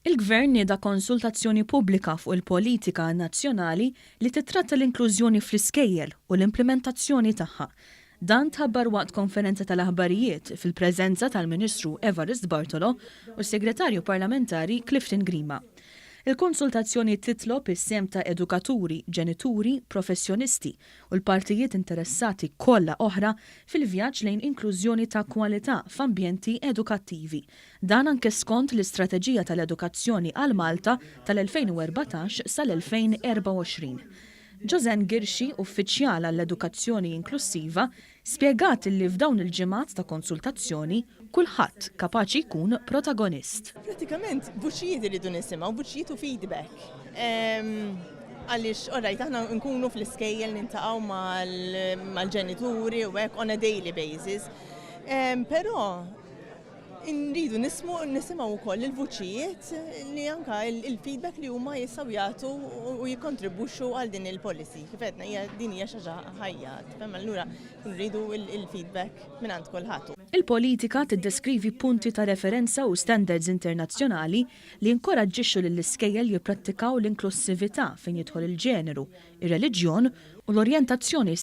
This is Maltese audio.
Il-Gvern nieda konsultazzjoni pubblika fuq il-politika nazzjonali li titratta l-inklużjoni fl-iskejjel u l-implementazzjoni tagħha. Dan tħabbar waqt konferenza tal-aħbarijiet fil-preżenza tal-Ministru Evarist Bartolo u s-Segretarju Parlamentari Clifton Grima. Il-konsultazzjoni titlob is-sem ta' edukaturi, ġenituri, professjonisti u l-partijiet interessati kollha oħra fil-vjaġġ lejn inklużjoni ta' kwalità f'ambjenti edukattivi. Dan anke skont l-Istrateġija tal-Edukazzjoni għal Malta tal-2014 sal-2024. Ġozen Girxi, uffiċjal għall-Edukazzjoni Inklussiva, spjegat li f'dawn il-ġimgħat ta' konsultazzjoni kulħadd kapaċi jkun protagonist. Pratikament vuċijiet iridu nisimgħu, vuċijiet u feedback. Għaliex, orajt, aħna nkunu fl-iskejjel nintaqgħu mal-ġenituri u hekk on a daily basis. Però nridu nisimgħu wkoll il-vuċijiet li anke il-feedback li huma jistgħu jagħtu u jikkontribwixxu għal din il-policy. Kif qedna din hija xi ħaġa ħajja, tifhem allura nridu il-feedback minn għand kulħadd. Il-politika tiddeskrivi punti ta' referenza u standards internazzjonali li inkoraġġixxu lill-iskejjel jipprattikaw l-inklussività fejn jidħol il-ġeneru, ir-reliġjon u l-orjentazzjoni